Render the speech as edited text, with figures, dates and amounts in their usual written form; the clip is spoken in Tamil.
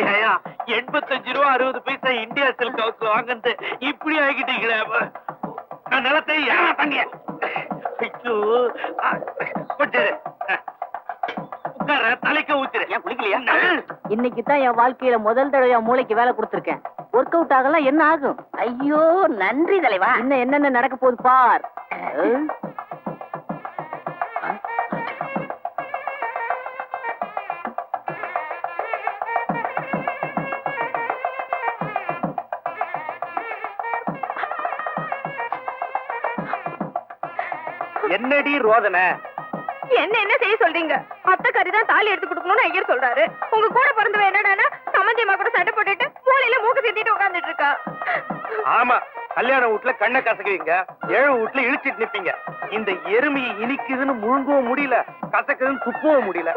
ரூபா 60 பைசா இந்தியா சில்க் ஹவுஸ்ல வாங்கிட்டு இப்படி ஆகிட்டீங்களே. நான் நிலத்தை யாரா தங்க கொஞ்சம் உட்கார தலைக்க ஊத்துற. ஏன் குளிக்கலையா? இன்னைக்கு தான் என் வாழ்க்கையில முதல் தடவை மூளைக்கு வேலை கொடுத்திருக்கேன். ஒர்க் அவுட் ஆகலாம் என்ன ஆகும்? ஐயோ நன்றி தலைவா. இன்னும் என்னென்ன நடக்க போகுது பார். என்னடி ரோதனை? என்ன செய்ய சொல்றீங்க? அத்தை கறிதான் தாலி எடுத்து கொடுக்கணும்னு ஐயர் சொல்றாரு. உங்க கூட பிறந்தவ என்னடானா சமந்தியம்மா கூட சண்டை போட்டுட்டு மூளையில மூக்கு சிந்திட்டு உட்கார்ந்துட்டு இருக்கா. ஆமா, கல்யாண வீட்டுல கண்ணை கசக்குவீங்க, ஏழு வீட்டுல இழிச்சிட்டு நிப்பீங்க. இந்த எருமையை இனிக்குதுன்னு முழுங்கவும் முடியல, கசக்குதுன்னு துப்பவும் முடியல.